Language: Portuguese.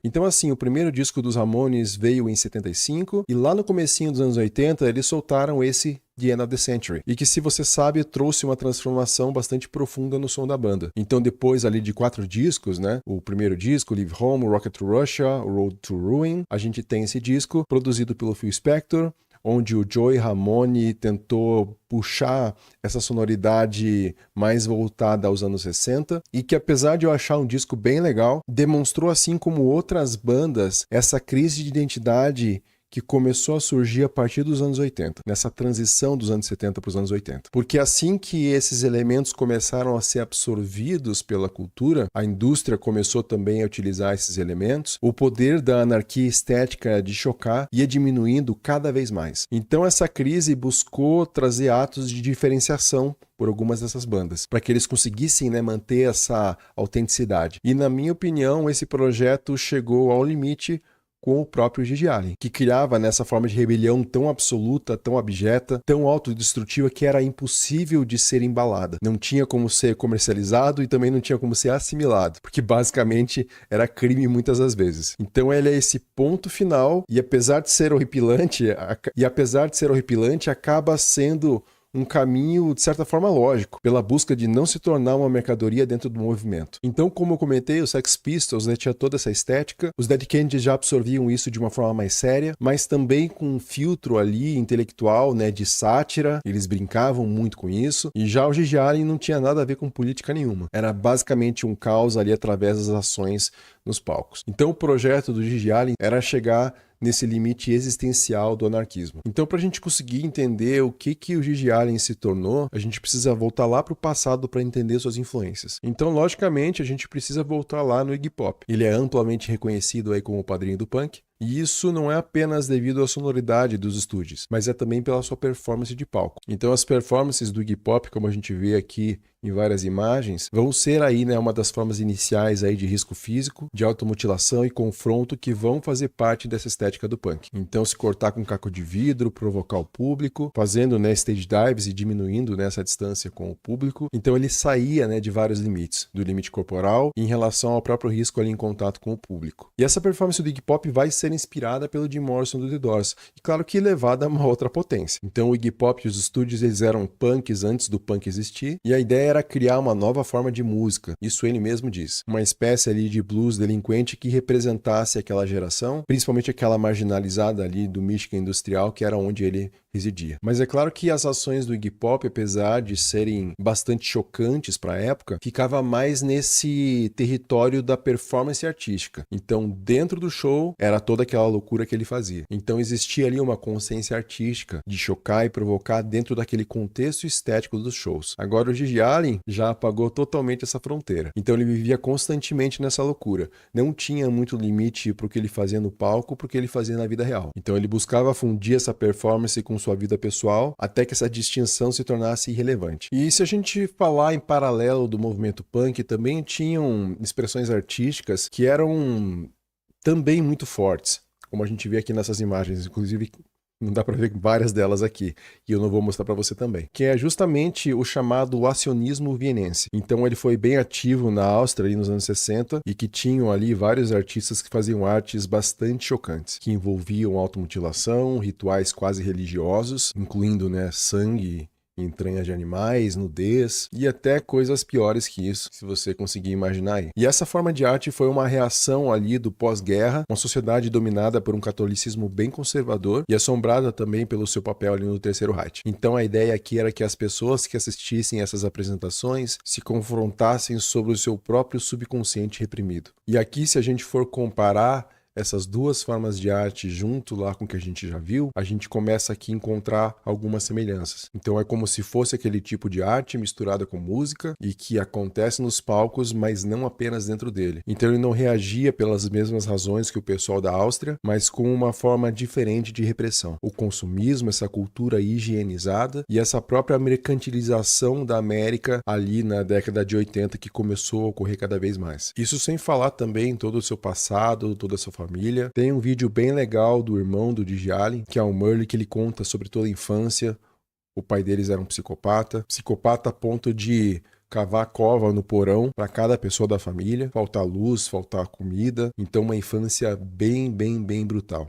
Então assim, o primeiro disco dos Ramones veio em 75 e lá no comecinho dos anos 80 eles soltaram esse The End of the Century, e que, se você sabe, trouxe uma transformação bastante profunda no som da banda. Então, depois ali de 4 discos, né, o primeiro disco, Leave Home, Rocket to Russia, Road to Ruin, a gente tem esse disco produzido pelo Phil Spector, onde o Joey Ramone tentou puxar essa sonoridade mais voltada aos anos 60, e que, apesar de eu achar um disco bem legal, demonstrou, assim como outras bandas, essa crise de identidade que começou a surgir a partir dos anos 80, nessa transição dos anos 70 para os anos 80. Porque assim que esses elementos começaram a ser absorvidos pela cultura, a indústria começou também a utilizar esses elementos, o poder da anarquia estética de chocar ia diminuindo cada vez mais. Então essa crise buscou trazer atos de diferenciação por algumas dessas bandas, para que eles conseguissem, né, manter essa autenticidade. E, na minha opinião, esse projeto chegou ao limite com o próprio Gigi Allen, que criava nessa forma de rebelião tão absoluta, tão abjeta, tão autodestrutiva, que era impossível de ser embalada. Não tinha como ser comercializado e também não tinha como ser assimilado, porque basicamente era crime muitas das vezes. Então ele é esse ponto final, e apesar de ser horripilante, acaba sendo um caminho, de certa forma, lógico, pela busca de não se tornar uma mercadoria dentro do movimento. Então, como eu comentei, os Sex Pistols, né, tinha toda essa estética, os Dead Kennedys já absorviam isso de uma forma mais séria, mas também com um filtro ali intelectual, né, de sátira, eles brincavam muito com isso, e já o Gigi Allen não tinha nada a ver com política nenhuma. Era basicamente um caos ali através das ações nos palcos. Então, o projeto do Gigi Allen era chegar nesse limite existencial do anarquismo. Então, para a gente conseguir entender o que o Gigi Allen se tornou, a gente precisa voltar lá para o passado para entender suas influências. Então, logicamente, a gente precisa voltar lá no Iggy Pop. Ele é amplamente reconhecido aí como o padrinho do punk, e isso não é apenas devido à sonoridade dos estúdios, mas é também pela sua performance de palco. Então as performances do Iggy Pop, como a gente vê aqui em várias imagens, vão ser aí, né, uma das formas iniciais aí de risco físico, de automutilação e confronto que vão fazer parte dessa estética do punk. Então se cortar com caco de vidro, provocar o público, fazendo, né, stage dives e diminuindo, né, essa distância com o público. Então ele saía, né, de vários limites, do limite corporal em relação ao próprio risco ali em contato com o público. E essa performance do Iggy Pop vai ser inspirada pelo Jim Morrison do The Doors, e claro que levada a uma outra potência. Então o Iggy Pop e os estúdios, eles eram punks antes do punk existir, e a ideia era criar uma nova forma de música, isso ele mesmo diz, uma espécie ali de blues delinquente que representasse aquela geração, principalmente aquela marginalizada ali do Michigan industrial, que era onde ele residia. Mas é claro que as ações do Iggy Pop, apesar de serem bastante chocantes para a época, ficava mais nesse território da performance artística. Então, dentro do show, era toda aquela loucura que ele fazia. Então, existia ali uma consciência artística de chocar e provocar dentro daquele contexto estético dos shows. Agora, o Gigi Allen já apagou totalmente essa fronteira. Então, ele vivia constantemente nessa loucura. Não tinha muito limite para o que ele fazia no palco, para o que ele fazia na vida real. Então, ele buscava fundir essa performance com sua vida pessoal, até que essa distinção se tornasse irrelevante. E se a gente falar em paralelo do movimento punk, também tinham expressões artísticas que eram também muito fortes, como a gente vê aqui nessas imagens, inclusive não dá para ver várias delas aqui, e eu não vou mostrar para você também, que é justamente o chamado acionismo vienense. Então ele foi bem ativo na Áustria ali nos anos 60, e que tinham ali vários artistas que faziam artes bastante chocantes, que envolviam automutilação, rituais quase religiosos, incluindo, né, sangue, entranhas de animais, nudez e até coisas piores que isso, se você conseguir imaginar aí. E essa forma de arte foi uma reação ali do pós-guerra, uma sociedade dominada por um catolicismo bem conservador e assombrada também pelo seu papel ali no Terceiro Reich. Então a ideia aqui era que as pessoas que assistissem essas apresentações se confrontassem sobre o seu próprio subconsciente reprimido. E aqui, se a gente for comparar essas duas formas de arte junto lá com o que a gente já viu, a gente começa aqui a encontrar algumas semelhanças. Então é como se fosse aquele tipo de arte misturada com música e que acontece nos palcos, mas não apenas dentro dele. Então ele não reagia pelas mesmas razões que o pessoal da Áustria, mas com uma forma diferente de repressão. O consumismo, essa cultura higienizada e essa própria mercantilização da América ali na década de 80 que começou a ocorrer cada vez mais. Isso sem falar também em todo o seu passado, toda a sua família. Tem um vídeo bem legal do irmão do Gigi Allen, que é o Merle, que ele conta sobre toda a infância. O pai deles era um psicopata a ponto de cavar cova no porão para cada pessoa da família, faltar luz, faltar comida. Então uma infância bem brutal.